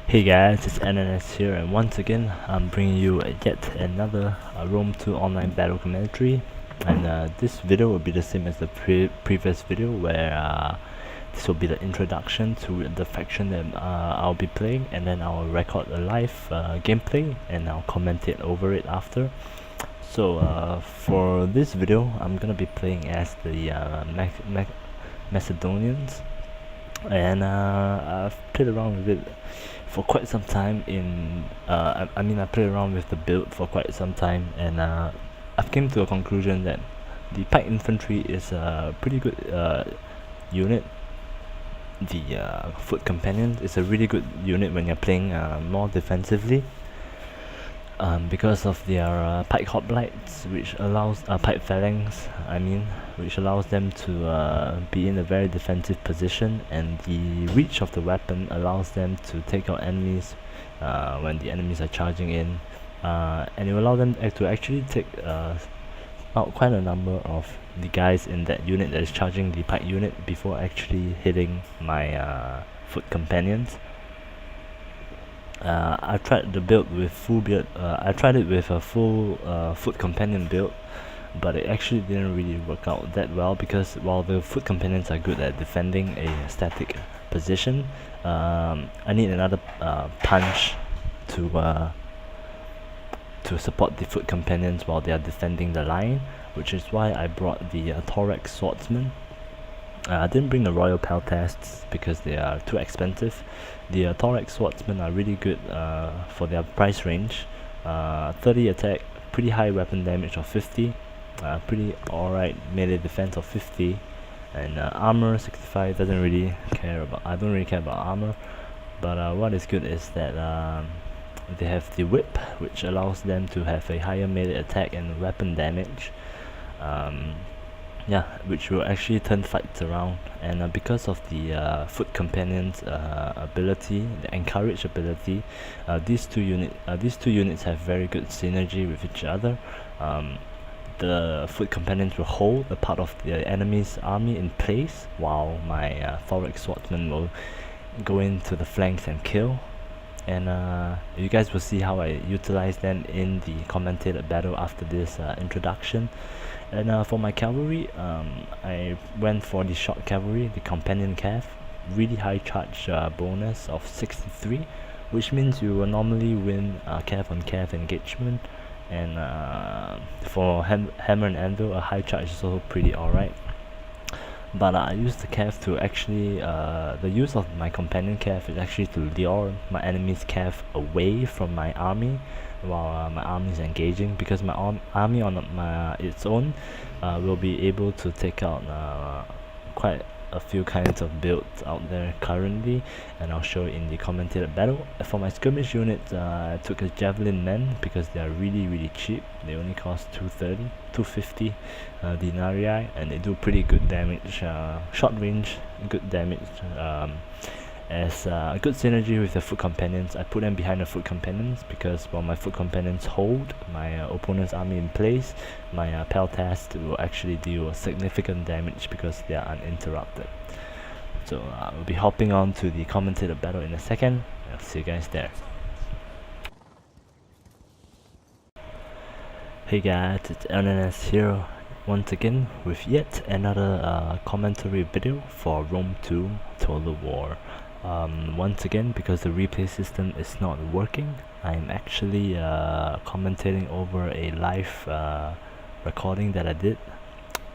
Hey guys, it's NNS here, and once again I'm bringing you yet another Rome 2 online battle commentary. And this video will be the same as the previous video, where this will be the introduction to the faction that I'll be playing, and then I'll record a live gameplay and I'll commentate over it after. So for this video I'm gonna be playing as the Macedonians, and I've played around with it for quite some time I played around with the build for quite some time, and I've came to a conclusion that the pike infantry is a pretty good unit. The foot companion is a really good unit when you're playing more defensively, because of their pike hoplites, which allows pike phalanx, which allows them to be in a very defensive position, and the reach of the weapon allows them to take out enemies when the enemies are charging in, and it will allow them to actually take out quite a number of the guys in that unit that is charging the pike unit before actually hitting my foot companions. I tried the build with full build. I tried it with a full foot companion build, but it actually didn't really work out that well, because while the foot companions are good at defending a static position, I need another punch to support the foot companions while they are defending the line, which is why I brought the thorax swordsman. I didn't bring the royal peltasts because they are too expensive. The thorax swordsmen are really good for their price range. 30 attack, pretty high weapon damage of 50, pretty alright melee defense of 50, and armor 65. Doesn't really care about. I don't really care about armor, but what is good is that they have the whip, which allows them to have a higher melee attack and weapon damage. Which will actually turn fights around, and because of the foot companions ability, the encourage ability, these two units have very good synergy with each other. The foot companions will hold a part of the enemy's army in place, while my thorax swordsman will go into the flanks and kill. And you guys will see how I utilize them in the commentated battle after this introduction. And for my cavalry, I went for the short cavalry, the companion cav, really high charge bonus of 63, which means you will normally win cav on cav engagement, and for hammer and anvil, a high charge is also pretty alright. But I use the cav to actually, the use of my companion cav is actually to lure my enemy's cav away from my army while my army is engaging, because my army on its own will be able to take out quite a few kinds of builds out there currently, and I'll show it in the commentated battle. For my skirmish unit, I took a javelin men because they are really cheap. They only cost 250 denarii, and they do pretty good damage, short range good damage, as good synergy with the foot companions. I put them behind the foot companions because while my foot companions hold my opponent's army in place, my peltast will actually deal significant damage because they are uninterrupted. So we'll be hopping on to the commentated battle in a second. I'll see you guys there. Hey guys, it's NNS here once again with yet another commentary video for Rome 2 Total War. Once again, because the replay system is not working, I'm actually commentating over a live recording that I did.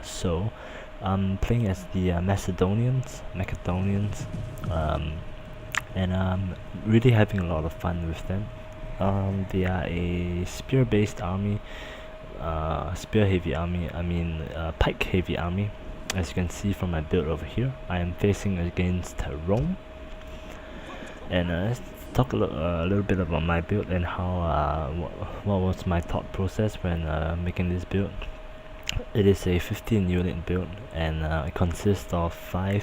So I'm playing as the Macedonians, and I'm really having a lot of fun with them. They are a spear based army, spear heavy army, pike heavy army. As you can see from my build over here, I am facing against Rome. And let's talk a little bit about my build and how what was my thought process when making this build. It is a 15 unit build, and it consists of 5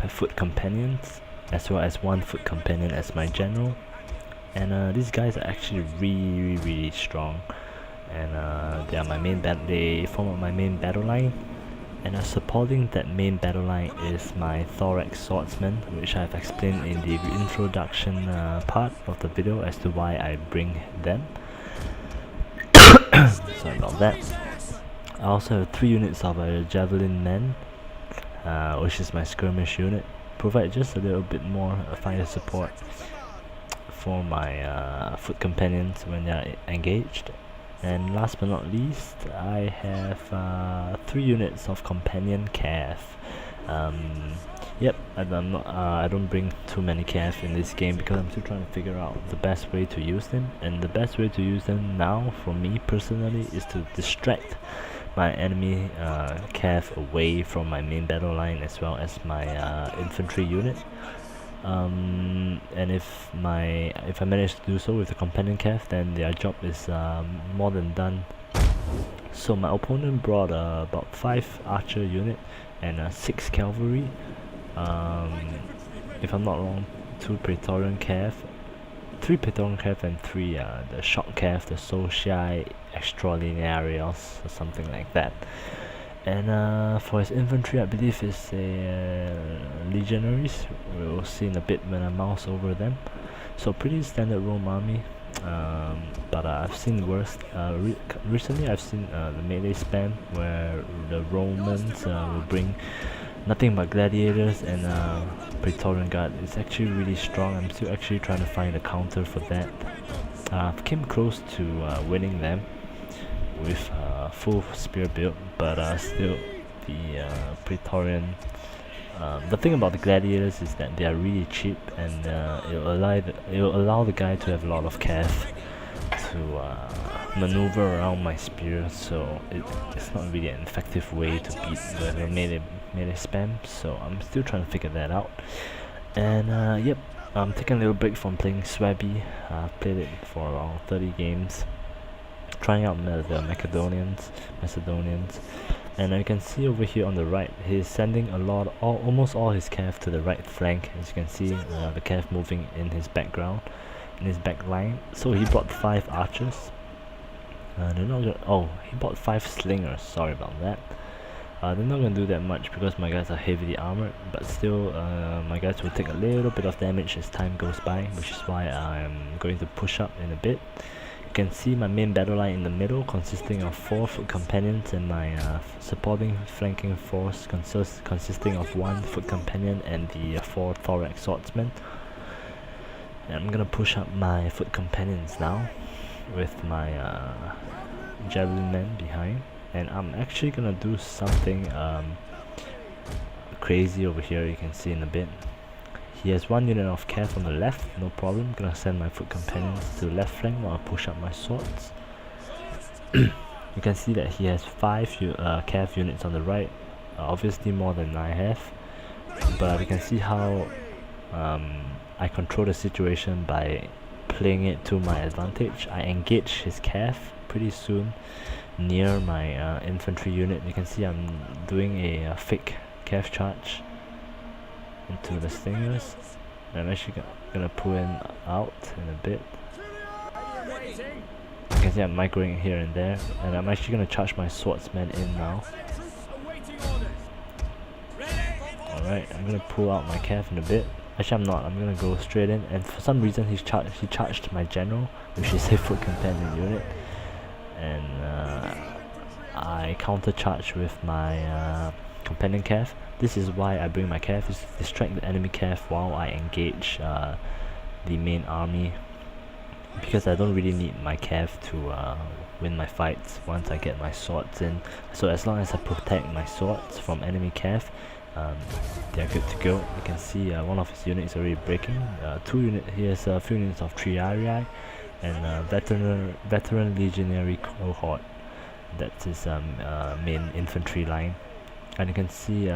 foot companions, as well as 1 foot companion as my general. And these guys are actually really strong, and they form up my main battle line. And supporting that main battle line is my thorax swordsman, which I've explained in the introduction part of the video as to why I bring them. Sorry about that. I also have 3 units of javelin men, which is my skirmish unit. Provide just a little bit more fire support for my foot companions when they're engaged. And last but not least, I have 3 units of companion cav. Yep, I don't bring too many cav in this game because I'm still trying to figure out the best way to use them. And the best way to use them now, for me personally, is to distract my enemy cav away from my main battle line as well as my infantry unit. And if I manage to do so with the companion cav, then their job is more than done. So my opponent brought about 5 archer unit and 6 cavalry. If I'm not wrong, 2 praetorian cav, 3 praetorian cav and 3 the shock cav, the Socii Extraordinarios or something like that. And for his infantry, I believe it's a legionaries. We'll see in a bit when I mouse over them. So pretty standard Rome army, but I've seen worse. Recently I've seen the melee spam where the Romans will bring nothing but gladiators and Praetorian Guard. It's actually really strong. I'm still actually trying to find a counter for that. I've came close to winning them with full spear build, but still the Praetorian, the thing about the gladiators is that they are really cheap, and it'll allow the guy to have a lot of cav to maneuver around my spear, so it's not really an effective way to beat the melee spam. So I'm still trying to figure that out. And yep, I'm taking a little break from playing Swabby. I've played it for around 30 games, trying out the Macedonians, and you can see over here on the right, he's sending almost all his cav to the right flank. As you can see, the cav moving in his background, in his back line. So he brought 5 archers. They're not gonna, oh, he brought 5 slingers. Sorry about that. They're not gonna do that much because my guys are heavily armored, but still, my guys will take a little bit of damage as time goes by, which is why I'm going to push up in a bit. You can see my main battle line in the middle, consisting of 4 foot companions, and my supporting flanking force consisting of 1 foot companion and the 4 thorax swordsmen. And I'm gonna push up my foot companions now with my javelin men behind, and I'm actually gonna do something crazy over here. You can see in a bit. He has 1 unit of cav on the left, no problem. Gonna send my foot companions to the left flank while I push up my swords. You can see that he has 5 cav units on the right, obviously more than I have. But you can see how I control the situation by playing it to my advantage. I engage his cav pretty soon near my infantry unit. You can see I'm doing a fake cav charge into the slingers. I'm actually gonna pull in out in a bit. You can see I'm microing here and there, and I'm actually gonna charge my swordsman in now. Alright, I'm gonna pull out my cav in a bit. Actually I'm not, I'm gonna go straight in, and for some reason he charged my general, which is a foot companion unit, and I counter charge with my companion cav. This is why I bring my cav, is to distract the enemy cav while I engage the main army, because I don't really need my cav to win my fights once I get my swords in. So as long as I protect my swords from enemy cav, they're good to go. You can see one of his units already breaking. He has a few units of Triarii and veteran legionary cohort. That's his main infantry line. And you can see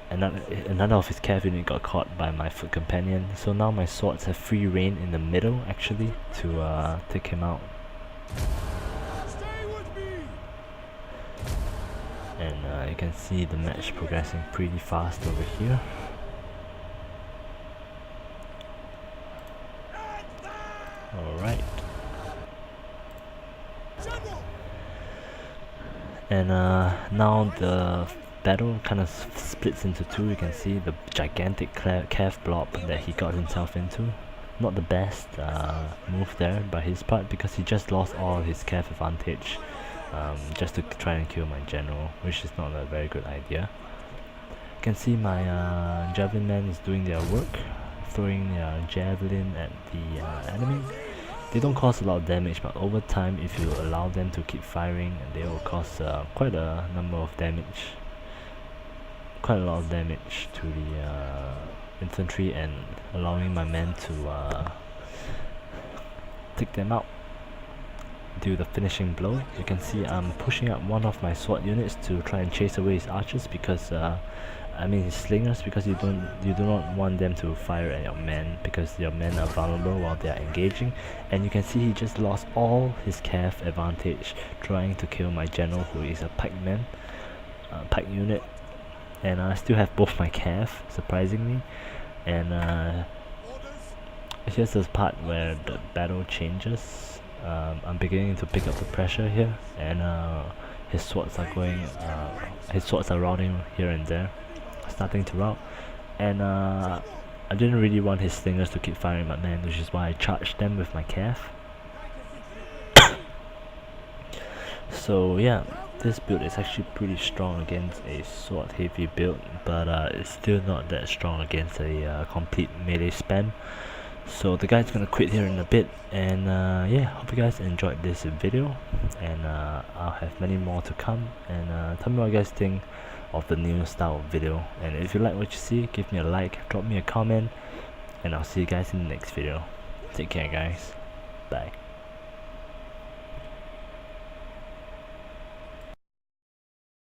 another of his cav unit got caught by my foot companion. So now my swords have free reign in the middle actually to take him out. And you can see the match progressing pretty fast over here. Alright. And now the battle kind of splits into two. You can see the gigantic calf blob that he got himself into. Not the best move there by his part, because he just lost all his calf advantage just to try and kill my general, which is not a very good idea. You can see my javelin men is doing their work, throwing their javelin at the enemy. They don't cause a lot of damage, but over time, if you allow them to keep firing, they will cause quite a number of damage, quite a lot of damage to the infantry, and allowing my men to take them out. Do the finishing blow. You can see I'm pushing up one of my sword units to try and chase away his archers, because I mean his slingers, because you do not want them to fire at your men, because your men are vulnerable while they are engaging. And you can see he just lost all his calf advantage trying to kill my general, who is a pikeman, pike unit. And I still have both my calf, surprisingly. And here's the part where the battle changes. I'm beginning to pick up the pressure here, and his swords are routing here and there, starting to rout. And I didn't really want his slingers to keep firing my men, which is why I charged them with my calf. So yeah, this build is actually pretty strong against a sword heavy build, but it's still not that strong against a complete melee spam. So the guy's gonna quit here in a bit, and yeah, hope you guys enjoyed this video, and I'll have many more to come. And tell me what you guys think of the new style of video, and if you like what you see, give me a like, drop me a comment, and I'll see you guys in the next video. Take care guys, bye.